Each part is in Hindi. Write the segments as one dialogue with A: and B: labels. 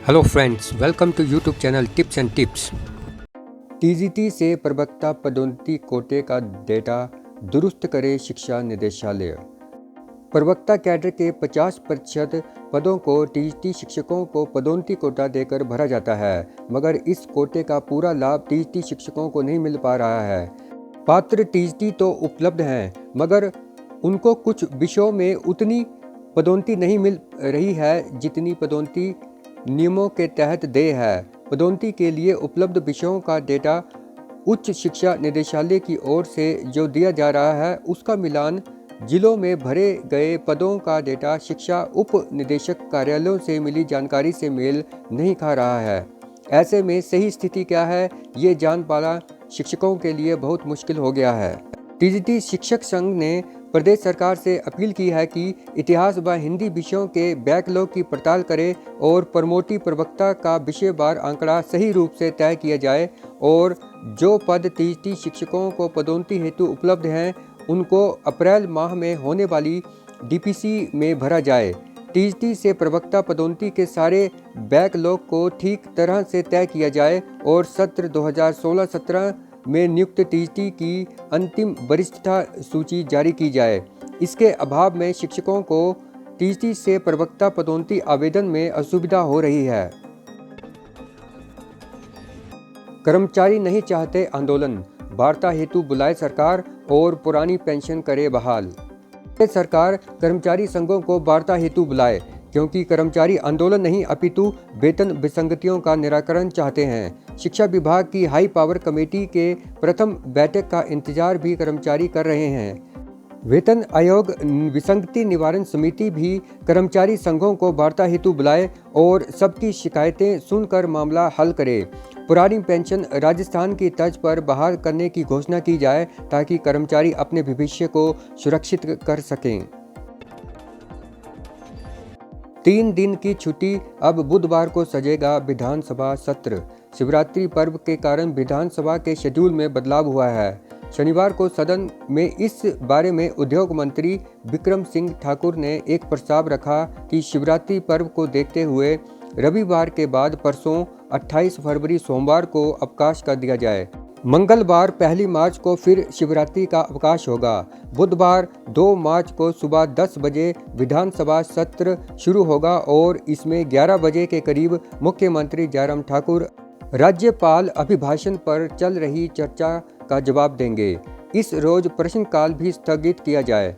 A: Hello friends, welcome to YouTube channel tips and tips. TGT से प्रवक्ता पदोन्नति कोटे का डेटा दुरुस्त करे शिक्षा निदेशालय। प्रवक्ता कैडर के 50% पदों को टीजीटी शिक्षकों को पदोन्नति कोटा देकर भरा जाता है, मगर इस कोटे का पूरा लाभ टीजीटी शिक्षकों को नहीं मिल पा रहा है। पात्र टीजीटी तो उपलब्ध हैं, मगर उनको कुछ विषयों में उतनी पदोन्नति नहीं मिल रही है जितनी पदोन्नति नियमों के तहत देय है। पदोन्नति के लिए उपलब्ध विषयों का डेटा उच्च शिक्षा निदेशालय की ओर से जो दिया जा रहा है, उसका मिलान जिलों में भरे गए पदों का डेटा शिक्षा उप निदेशक कार्यालयों से मिली जानकारी से मेल नहीं खा रहा है। ऐसे में सही स्थिति क्या है, ये जान पाना शिक्षकों के लिए बहुत मुश्किल हो गया है। टीजीटी शिक्षक संघ ने प्रदेश सरकार से अपील की है कि इतिहास व हिंदी विषयों के बैकलॉग की पड़ताल करे और प्रमोटी प्रवक्ता का विषयवार आंकड़ा सही रूप से तय किया जाए और जो पद टीजीटी शिक्षकों को पदोन्नति हेतु उपलब्ध हैं, उनको अप्रैल माह में होने वाली डीपीसी में भरा जाए। टीजीटी से प्रवक्ता पदोन्नति के सारे बैकलॉग को ठीक तरह से तय किया जाए और सत्र 2016-17 में नियुक्त टीजीटी की अंतिम वरिष्ठता सूची जारी की जाए। इसके अभाव में शिक्षकों को टीजीटी से प्रवक्ता पदोन्नति आवेदन में असुविधा हो रही है। कर्मचारी नहीं चाहते आंदोलन, वार्ता हेतु बुलाए सरकार और पुरानी पेंशन करे बहाल। सरकार कर्मचारी संघों को वार्ता हेतु बुलाए, क्योंकि कर्मचारी आंदोलन नहीं अपितु वेतन विसंगतियों का निराकरण चाहते हैं। शिक्षा विभाग की हाई पावर कमेटी के प्रथम बैठक का इंतजार भी कर्मचारी कर रहे हैं। वेतन आयोग विसंगति निवारण समिति भी कर्मचारी संघों को वार्ता हेतु बुलाए और सबकी शिकायतें सुनकर मामला हल करे। पुरानी पेंशन राजस्थान की तर्ज पर बहाल करने की घोषणा की जाए ताकि कर्मचारी अपने भविष्य को सुरक्षित कर सकें। 3 दिन की छुट्टी, अब बुधवार को सजेगा विधानसभा सत्र। शिवरात्रि पर्व के कारण विधानसभा के शेड्यूल में बदलाव हुआ है। शनिवार को सदन में इस बारे में उद्योग मंत्री विक्रम सिंह ठाकुर ने एक प्रस्ताव रखा कि शिवरात्रि पर्व को देखते हुए रविवार के बाद परसों 28 फरवरी सोमवार को अवकाश कर दिया जाए। मंगलवार 1 मार्च को फिर शिवरात्रि का अवकाश होगा। बुधवार 2 मार्च को सुबह 10 बजे विधानसभा सत्र शुरू होगा और इसमें 11 बजे के करीब मुख्यमंत्री जयराम ठाकुर राज्यपाल अभिभाषण पर चल रही चर्चा का जवाब देंगे। इस रोज प्रश्नकाल भी स्थगित किया जाए।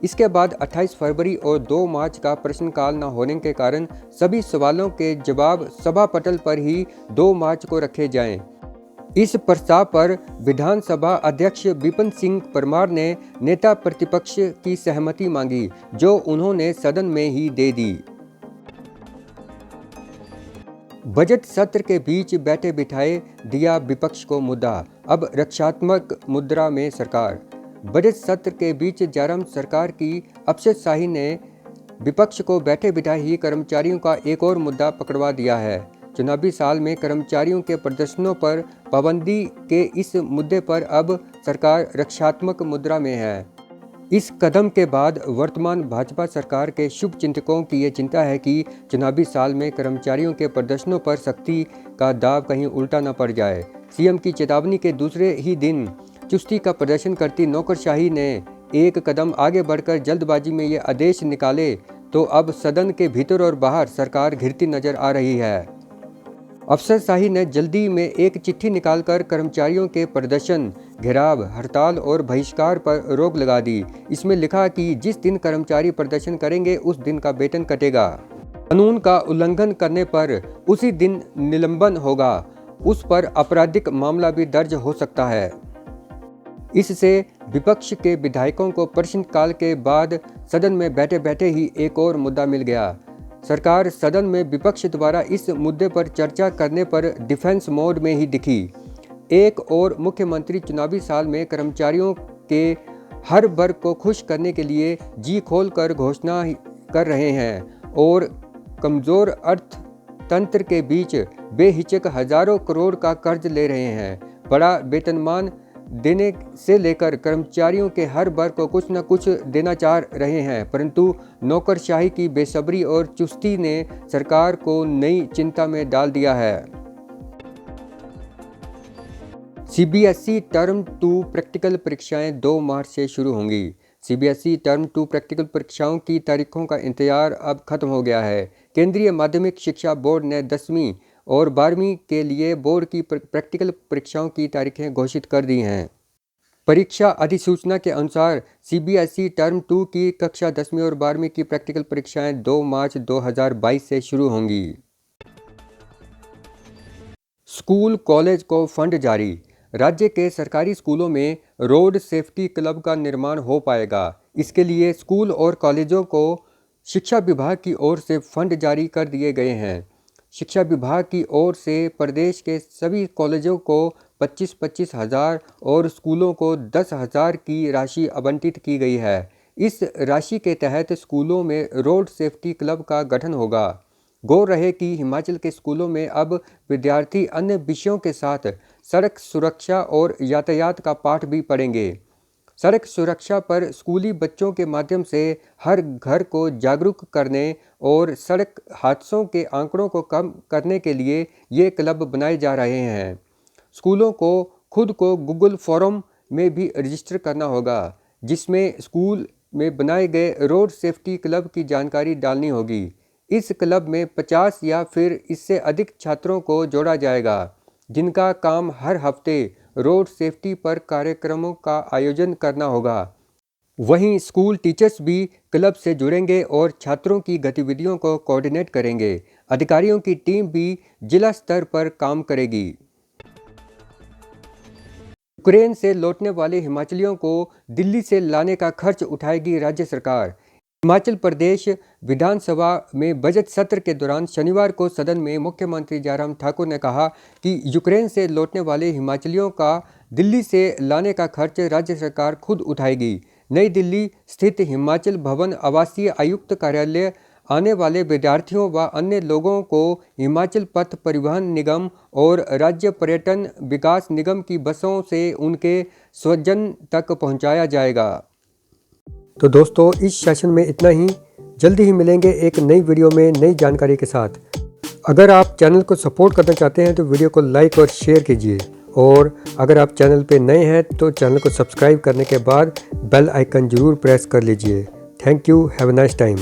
A: इसके बाद 28 फरवरी और 2 मार्च का प्रश्नकाल न होने के कारण सभी सवालों के जवाब सभा पटल पर ही 2 मार्च को रखे जाएं। इस प्रस्ताव पर विधानसभा अध्यक्ष विपिन सिंह परमार ने नेता प्रतिपक्ष की सहमति मांगी, जो उन्होंने सदन में ही दे दी। बजट सत्र के बीच बैठे बिठाए दिया विपक्ष को मुद्दा, अब रक्षात्मक मुद्रा में सरकार। बजट सत्र के बीच जयराम सरकार की अफसरशाही ने विपक्ष को बैठे बिठाए ही कर्मचारियों का एक और मुद्दा पकड़वा दिया है। चुनावी साल में कर्मचारियों के प्रदर्शनों पर पाबंदी के इस मुद्दे पर अब सरकार रक्षात्मक मुद्रा में है। इस कदम के बाद वर्तमान भाजपा सरकार के शुभ चिंतकों की ये चिंता है कि चुनावी साल में कर्मचारियों के प्रदर्शनों पर सख्ती का दाव कहीं उल्टा न पड़ जाए। सीएम की चेतावनी के दूसरे ही दिन चुस्ती का प्रदर्शन करती नौकरशाही ने एक कदम आगे बढ़कर जल्दबाजी में ये आदेश निकाले तो अब सदन के भीतर और बाहर सरकार घिरती नजर आ रही है। अफसरशाही ने जल्दी में एक चिट्ठी निकालकर कर्मचारियों के प्रदर्शन, घेराव, हड़ताल और बहिष्कार पर रोक लगा दी। इसमें लिखा कि जिस दिन कर्मचारी प्रदर्शन करेंगे उस दिन का वेतन कटेगा। कानून का उल्लंघन करने पर उसी दिन निलंबन होगा। उस पर आपराधिक मामला भी दर्ज हो सकता है। इससे विपक्ष के विधायकों को प्रश्नकाल के बाद सदन में बैठे बैठे ही एक और मुद्दा मिल गया। सरकार सदन में विपक्ष द्वारा इस मुद्दे पर चर्चा करने पर डिफेंस मोड में ही दिखी। एक और मुख्यमंत्री चुनावी साल में कर्मचारियों के हर वर्ग को खुश करने के लिए जी खोल कर घोषणा कर रहे हैं और कमज़ोर अर्थतंत्र के बीच बेहिचक हजारों करोड़ का कर्ज ले रहे हैं। बड़ा वेतनमान देने से लेकर कर्मचारियों के हर वर्ग को कुछ न कुछ देना चाह रहे हैं, परंतु नौकरशाही की बेसब्री और चुस्ती ने सरकार को नई चिंता में डाल दिया है। सीबीएसई टर्म 2 प्रैक्टिकल परीक्षाएं 2 मार्च से शुरू होंगी। सीबीएसई टर्म 2 प्रैक्टिकल परीक्षाओं की तारीखों का इंतजार अब खत्म हो गया है। केंद्रीय माध्यमिक शिक्षा बोर्ड ने 10वीं और 12वीं के लिए बोर्ड की प्रैक्टिकल परीक्षाओं की तारीखें घोषित कर दी हैं। परीक्षा अधिसूचना के अनुसार सीबीएसई टर्म 2 की कक्षा 10वीं और 12वीं की प्रैक्टिकल परीक्षाएं 2 मार्च 2022 से शुरू होंगी। स्कूल कॉलेज को फंड जारी। राज्य के सरकारी स्कूलों में रोड सेफ्टी क्लब का निर्माण हो पाएगा। इसके लिए स्कूल और कॉलेजों को शिक्षा विभाग की ओर से फंड जारी कर दिए गए हैं। शिक्षा विभाग की ओर से प्रदेश के सभी कॉलेजों को 25-25 हज़ार और स्कूलों को 10,000 की राशि आवंटित की गई है। इस राशि के तहत स्कूलों में रोड सेफ्टी क्लब का गठन होगा। गौर रहे कि हिमाचल के स्कूलों में अब विद्यार्थी अन्य विषयों के साथ सड़क सुरक्षा और यातायात का पाठ भी पढ़ेंगे। सड़क सुरक्षा पर स्कूली बच्चों के माध्यम से हर घर को जागरूक करने और सड़क हादसों के आंकड़ों को कम करने के लिए ये क्लब बनाए जा रहे हैं। स्कूलों को खुद को गूगल फॉरम में भी रजिस्टर करना होगा, जिसमें स्कूल में बनाए गए रोड सेफ्टी क्लब की जानकारी डालनी होगी। इस क्लब में 50 या फिर इससे अधिक छात्रों को जोड़ा जाएगा, जिनका काम हर हफ्ते रोड सेफ्टी पर कार्यक्रमों का आयोजन करना होगा। वहीं स्कूल टीचर्स भी क्लब से जुड़ेंगे और छात्रों की गतिविधियों को कोऑर्डिनेट करेंगे। अधिकारियों की टीम भी जिला स्तर पर काम करेगी। यूक्रेन से लौटने वाले हिमाचलियों को दिल्ली से लाने का खर्च उठाएगी राज्य सरकार। हिमाचल प्रदेश विधानसभा में बजट सत्र के दौरान शनिवार को सदन में मुख्यमंत्री जयराम ठाकुर ने कहा कि यूक्रेन से लौटने वाले हिमाचलियों का दिल्ली से लाने का खर्च राज्य सरकार खुद उठाएगी। नई दिल्ली स्थित हिमाचल भवन आवासीय आयुक्त कार्यालय आने वाले विद्यार्थियों व अन्य लोगों को हिमाचल पथ परिवहन निगम और राज्य पर्यटन विकास निगम की बसों से उनके स्वजन तक पहुंचाया जाएगा। तो दोस्तों, इस सेशन में इतना ही। जल्दी ही मिलेंगे एक नई वीडियो में नई जानकारी के साथ। अगर आप चैनल को सपोर्ट करना चाहते हैं तो वीडियो को लाइक और शेयर कीजिए, और अगर आप चैनल पे नए हैं तो चैनल को सब्सक्राइब करने के बाद बेल आइकन ज़रूर प्रेस कर लीजिए। Thank you. Have a nice time.